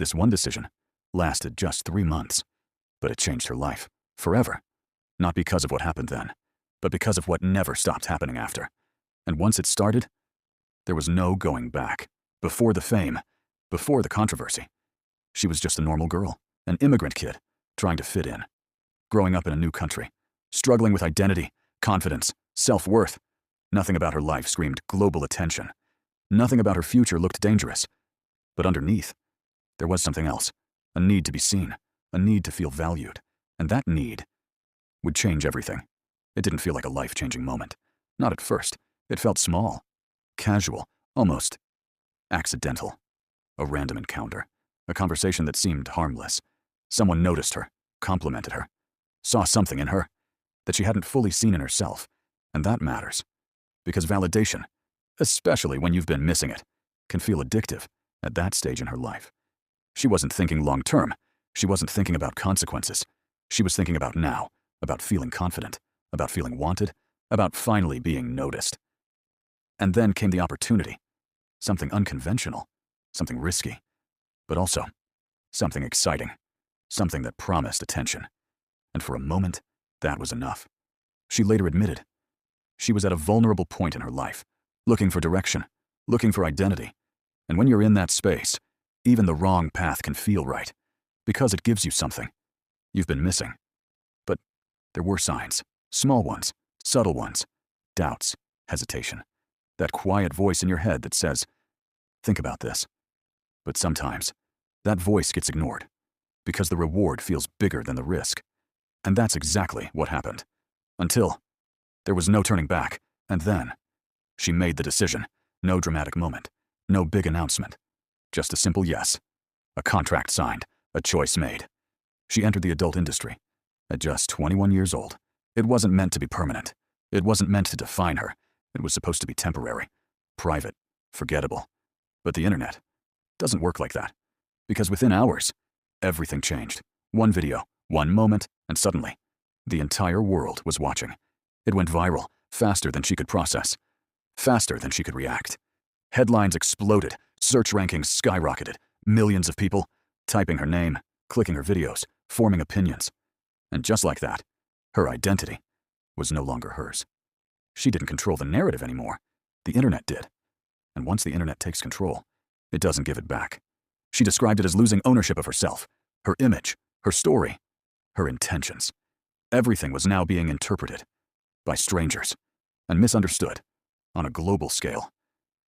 This one decision lasted just 3 months, but it changed her life, forever. Not because of what happened then, but because of what never stopped happening after. And once it started, there was no going back. Before the fame, before the controversy, she was just a normal girl, an immigrant kid, trying to fit in. Growing up in a new country, struggling with identity, confidence, self-worth. Nothing about her life screamed global attention. Nothing about her future looked dangerous. But underneath, there was something else. A need to be seen, a need to feel valued. And that need would change everything. It didn't feel like a life-changing moment. Not at first. It felt small, casual, almost accidental. A random encounter, a conversation that seemed harmless. Someone noticed her, complimented her, saw something in her that she hadn't fully seen in herself. And that matters. Because validation, especially when you've been missing it, can feel addictive at that stage in her life. She wasn't thinking long-term. She wasn't thinking about consequences. She was thinking about now, about feeling confident, about feeling wanted, about finally being noticed. And then came the opportunity. Something unconventional, something risky, but also something exciting, something that promised attention. And for a moment, that was enough. She later admitted she was at a vulnerable point in her life, looking for direction, looking for identity. And when you're in that space, even the wrong path can feel right, because it gives you something you've been missing. But there were signs, small ones, subtle ones, doubts, hesitation, that quiet voice in your head that says, think about this. But sometimes, that voice gets ignored, because the reward feels bigger than the risk. And that's exactly what happened. Until there was no turning back, and then she made the decision. No dramatic moment, no big announcement, just a simple yes. A contract signed, a choice made. She entered the adult industry at just 21 years old. It wasn't meant to be permanent. It wasn't meant to define her. It was supposed to be temporary, private, forgettable. But the internet doesn't work like that. Because within hours, everything changed. One video, one moment, and suddenly, the entire world was watching. It went viral, faster than she could process, faster than she could react. Headlines exploded, search rankings skyrocketed, millions of people typing her name, clicking her videos, forming opinions. And just like that, her identity was no longer hers. She didn't control the narrative anymore. The internet did. And once the internet takes control, it doesn't give it back. She described it as losing ownership of herself, her image, her story, her intentions. Everything was now being interpreted by strangers and misunderstood on a global scale.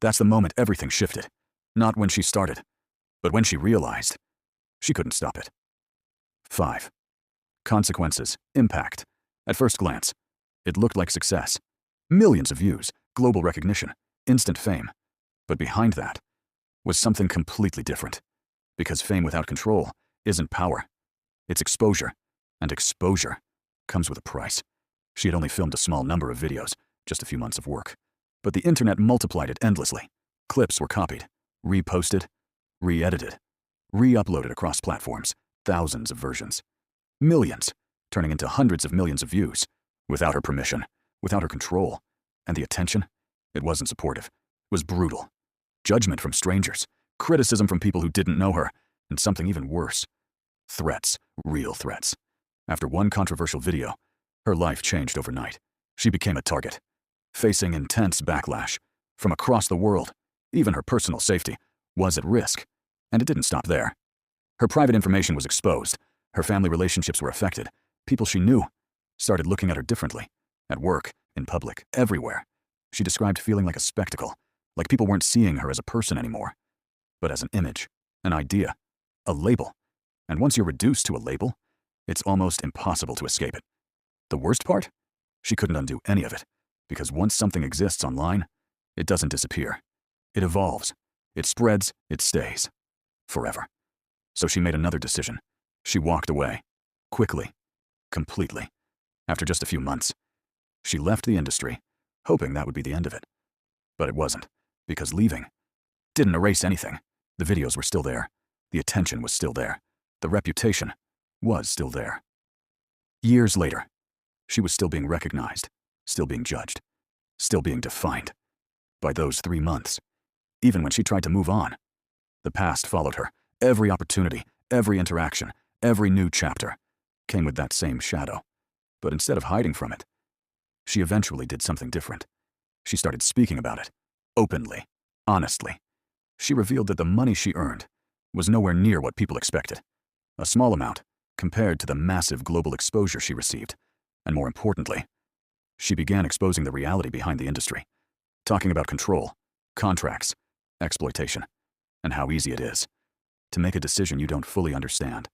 That's the moment everything shifted. Not when she started, but when she realized she couldn't stop it. 5. Consequences, impact. At first glance, it looked like success. Millions of views, global recognition, instant fame. But behind that was something completely different. Because fame without control isn't power. It's exposure. And exposure comes with a price. She had only filmed a small number of videos, just a few months of work. But the internet multiplied it endlessly. Clips were copied, reposted, re-edited, re-uploaded across platforms, thousands of versions. Millions, turning into hundreds of millions of views, without her permission, without her control. And the attention? It wasn't supportive. It was brutal. Judgment from strangers, criticism from people who didn't know her, and something even worse. Threats, real threats. After one controversial video, her life changed overnight. She became a target, facing intense backlash from across the world. Even her personal safety was at risk. And it didn't stop there. Her private information was exposed. Her family relationships were affected. People she knew started looking at her differently. At work, in public, everywhere. She described feeling like a spectacle, like people weren't seeing her as a person anymore, but as an image, an idea, a label. And once you're reduced to a label, it's almost impossible to escape it. The worst part? She couldn't undo any of it, because once something exists online, it doesn't disappear. It evolves. It spreads. It stays. Forever. So she made another decision. She walked away. Quickly. Completely. After just a few months. She left the industry, hoping that would be the end of it. But it wasn't, because leaving didn't erase anything. The videos were still there. The attention was still there. The reputation was still there. Years later, she was still being recognized, still being judged, still being defined by those 3 months. Even when she tried to move on, the past followed her Every opportunity, every interaction, every new chapter came with that same shadow. But instead of hiding from it, she eventually did something different. She started speaking about it, openly, honestly. She revealed that the money she earned was nowhere near what people expected. A small amount compared to the massive global exposure she received. And more importantly, she began exposing the reality behind the industry, talking about control, contracts, exploitation, and how easy it is to make a decision you don't fully understand.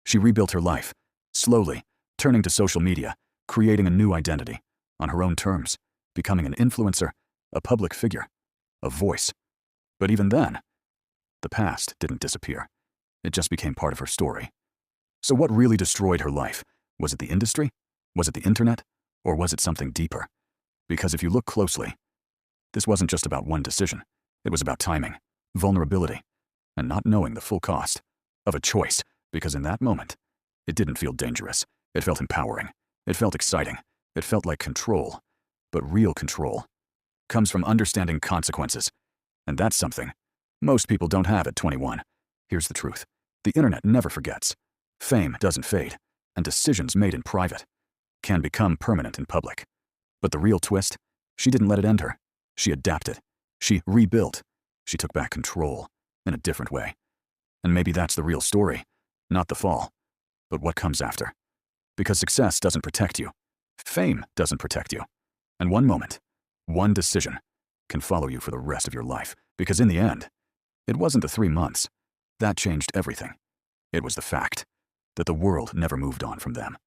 She rebuilt her life, slowly, turning to social media, creating a new identity, on her own terms, becoming an influencer, a public figure, a voice. But even then, the past didn't disappear. It just became part of her story. So what really destroyed her life? Was it the industry? Was it the internet? Or was it something deeper? Because if you look closely, this wasn't just about one decision. It was about timing, vulnerability, and not knowing the full cost of a choice, because in that moment, it didn't feel dangerous. It felt empowering. It felt exciting. It felt like control. But real control comes from understanding consequences. And that's something most people don't have at 21. Here's the truth. The internet never forgets. Fame doesn't fade, and decisions made in private can become permanent in public. But the real twist? She didn't let it end her. She adapted. She rebuilt. She took back control in a different way. And maybe that's the real story, not the fall, but what comes after. Because success doesn't protect you. Fame doesn't protect you. And one moment, one decision can follow you for the rest of your life. Because in the end, it wasn't the 3 months that changed everything. It was the fact that the world never moved on from them.